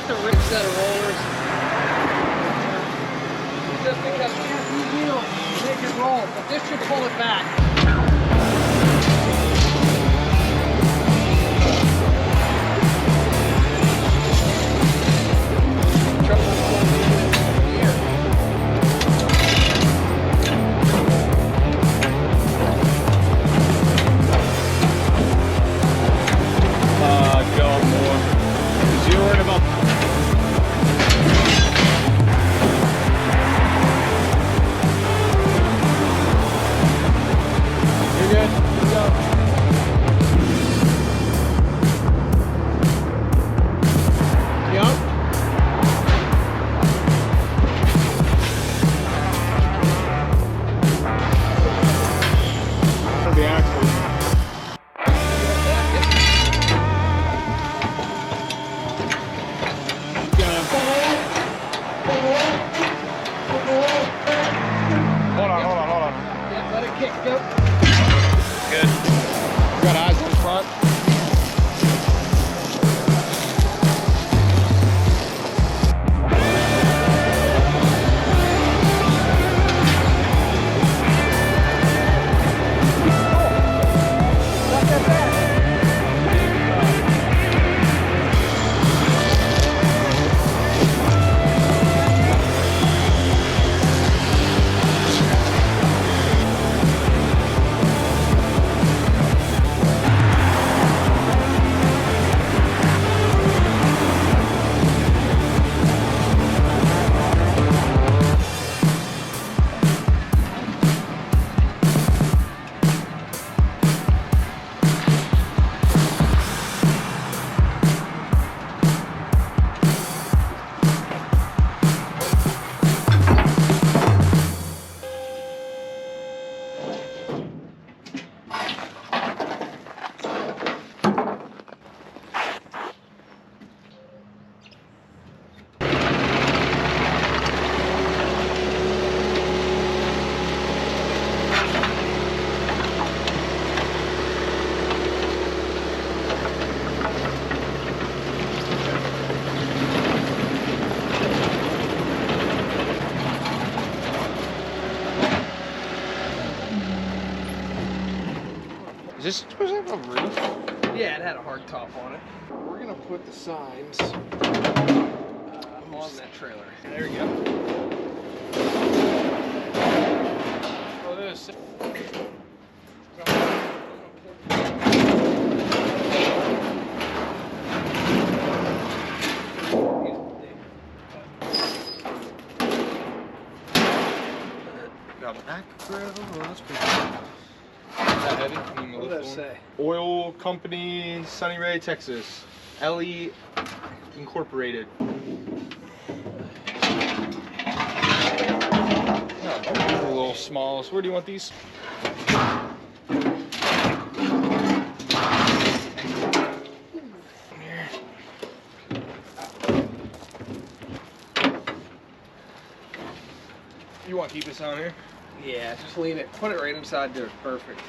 got the rig set of rollers. Just because these wheels they can roll, but this should pull it back. Is this supposed to have a roof? Yeah, it had a hard top on it. We're gonna put the signs On that trailer. There you go. Oh, this. Got back grill. That's pretty cool. Is that heavy? What does that say? Oil Company, Sunny Ray, Texas. LE Incorporated. Oh, a little small. So where do you want these? You want to keep this on here? Yeah, just lean it. Put it right inside there. Perfect.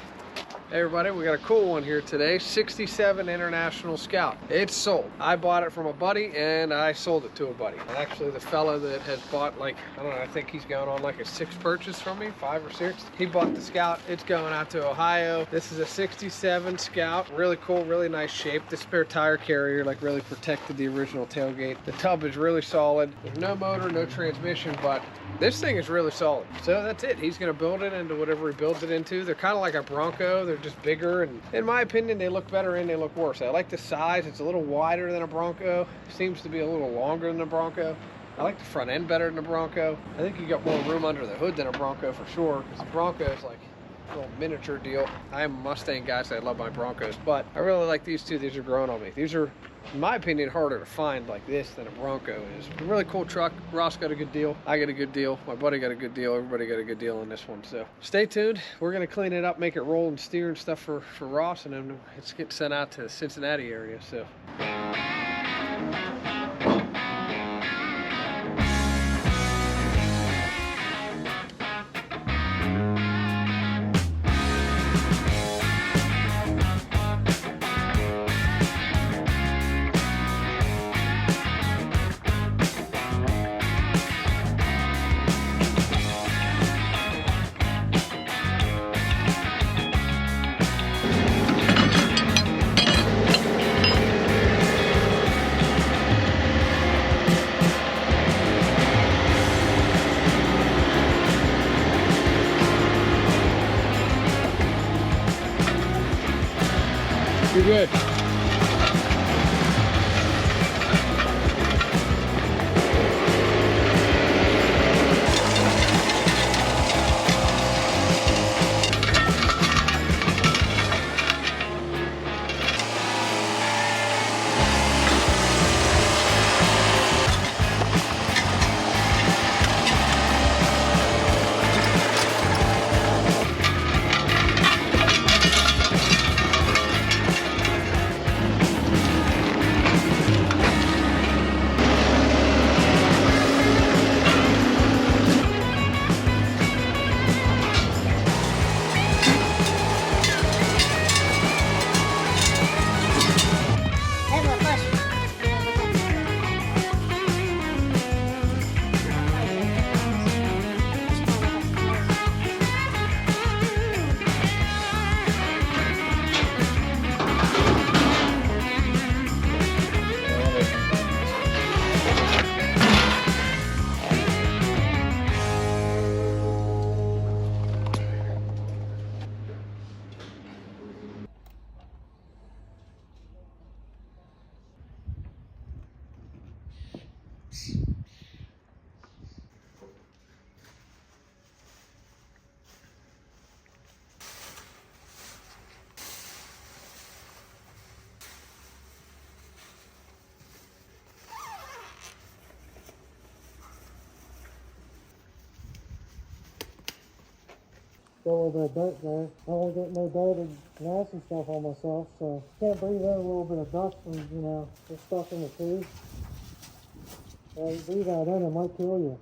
Hey everybody, we got a cool one here today. 67 International Scout. It's sold. I bought it from a buddy and I sold it to a buddy. And actually the fella that has bought, like, I don't know, I think he's going on like a 6th purchase from me, 5 or 6. He bought the Scout. It's going out to Ohio. This is a 67 Scout. Really cool, really nice shape. The spare tire carrier like really protected the original tailgate. The tub is really solid. There's no motor, no transmission, but this thing is really solid. So that's it. He's gonna build it into whatever he builds it into. They're kind of like a Bronco. They're just bigger, and in my opinion, they look better and they look worse. I like the size. It's a little wider than a Bronco. Seems to be a little longer than a Bronco. I like the front end better than a Bronco. I think you got more room under the hood than a Bronco for sure, because the Bronco is like a little miniature deal. I am a Mustang guy, so I love my Broncos, but I really like these two. These are growing on me. These are, in my opinion, harder to find like this than a Bronco is. A really cool truck. Ross got a good deal. I got a good deal. My buddy got a good deal. Everybody got a good deal on this one. So stay tuned. We're going to clean it up, make it roll and steer and stuff for Ross, and then it's getting sent out to the Cincinnati area. So. good. I have a question. Go with that dirt there. I don't get no dirt and nasty stuff on myself, so can't breathe in a little bit of dust from, you know, the stuff in the tree. You breathe that in, it might kill you.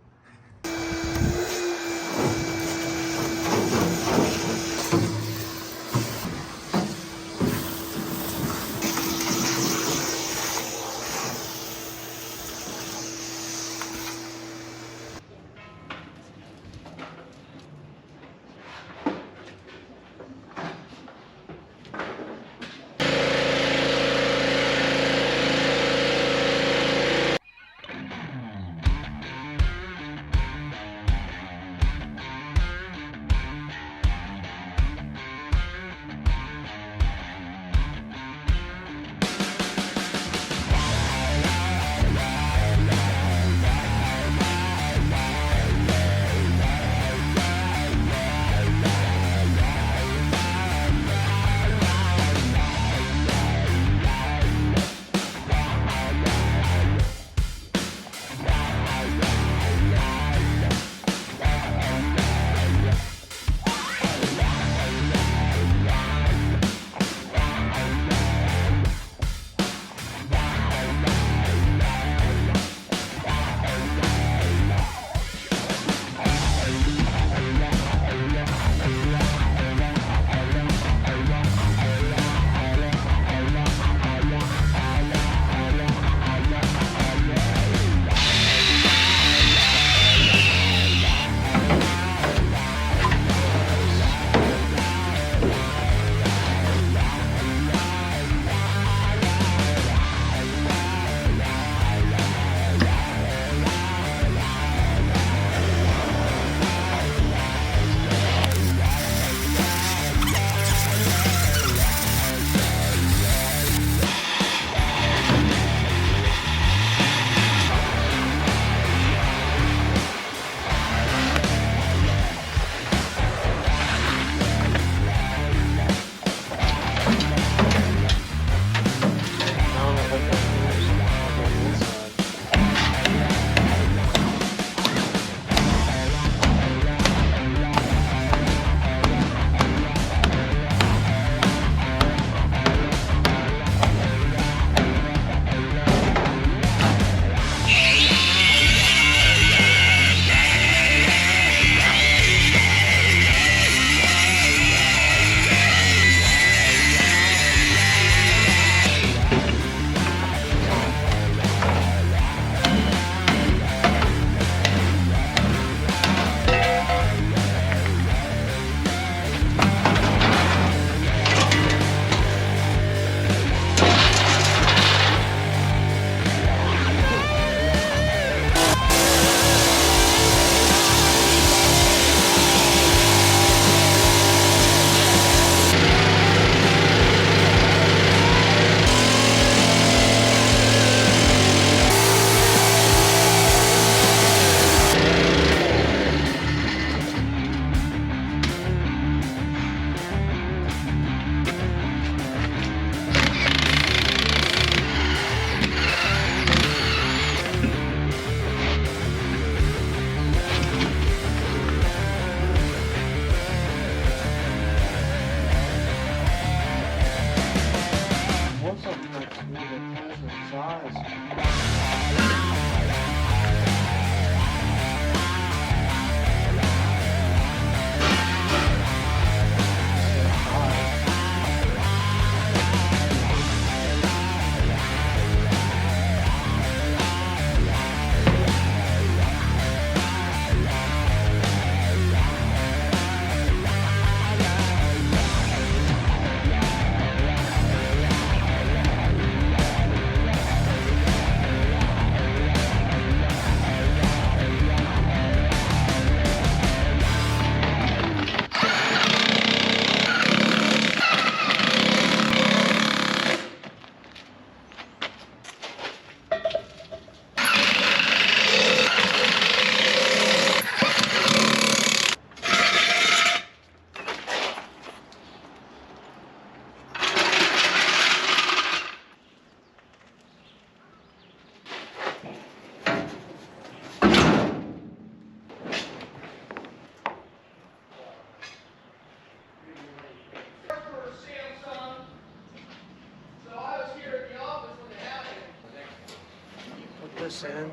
this in.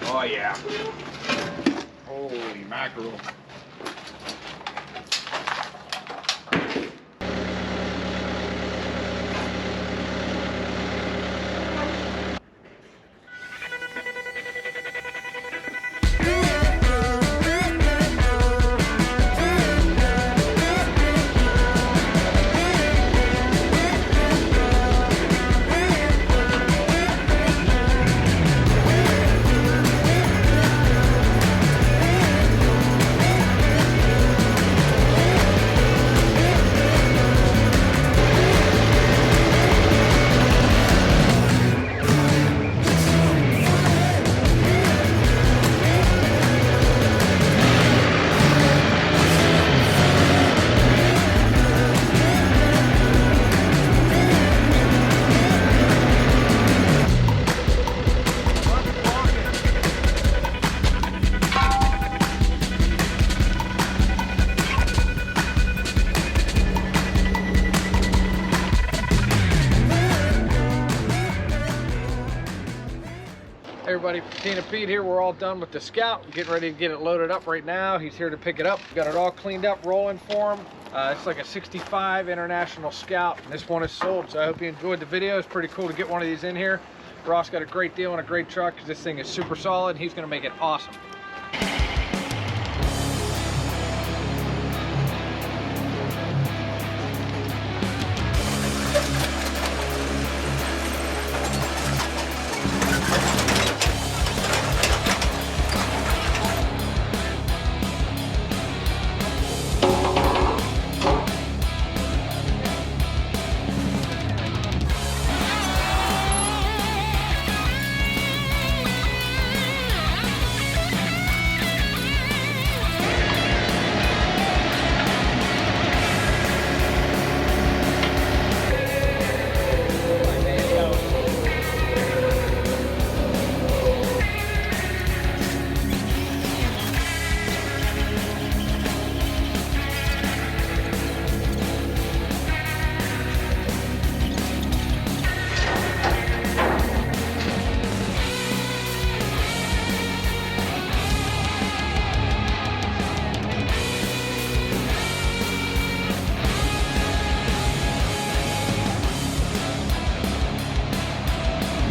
Oh yeah. Holy mackerel. Everybody, Tina Pete here. We're all done with the Scout. Getting ready to get it loaded up right now. He's here to pick it up. Got it all cleaned up, rolling for him. It's like a 65 International Scout. This one is sold, so I hope you enjoyed the video. It's pretty cool to get one of these in here. Ross got a great deal on a great truck because this thing is super solid. He's going to make it awesome.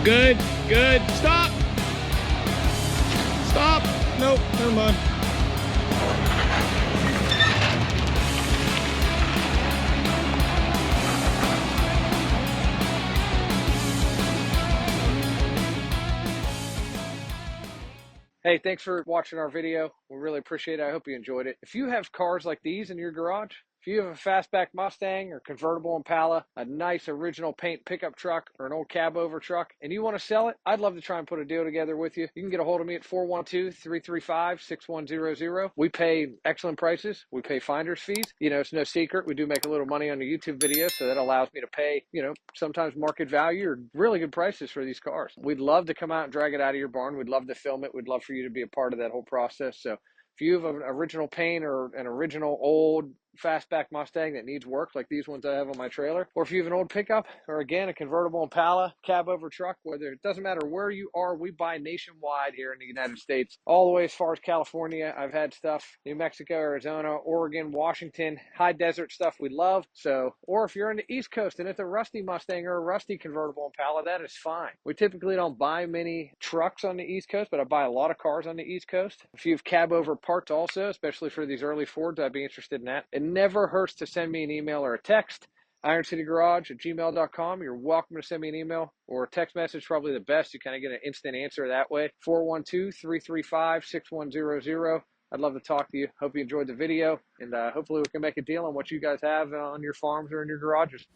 Good, good. Stop. Stop. Nope, never mind. Hey, thanks for watching our video. We really appreciate it. I hope you enjoyed it. If you have cars like these in your garage, if you have a fastback Mustang or convertible Impala, a nice original paint pickup truck or an old cab over truck, and you want to sell it, I'd love to try and put a deal together with you. You can get a hold of me at 412-335-6100. We pay excellent prices. We pay finder's fees. You know, it's no secret. We do make a little money on the YouTube videos, so that allows me to pay, you know, sometimes market value or really good prices for these cars. We'd love to come out and drag it out of your barn. We'd love to film it. We'd love for you to be a part of that whole process. So if you have an original paint or an original old fastback Mustang that needs work, like these ones I have on my trailer, or if you have an old pickup, or again, a convertible Impala, cab over truck, whether it doesn't matter where you are, we buy nationwide here in the United States, all the way as far as California. I've had stuff, New Mexico, Arizona, Oregon, Washington, high desert stuff we love. So, or if you're in the East Coast and it's a rusty Mustang or a rusty convertible Impala, that is fine. We typically don't buy many trucks on the East Coast, but I buy a lot of cars on the East Coast. If you have cab over parts also, especially for these early Fords, I'd be interested in that. And never hurts to send me an email or a text. IronCityGarage@gmail.com. You're welcome to send me an email or a text message, probably the best. You kind of get an instant answer that way. 412-335-6100. I'd love to talk to you. Hope you enjoyed the video, and hopefully we can make a deal on what you guys have on your farms or in your garages.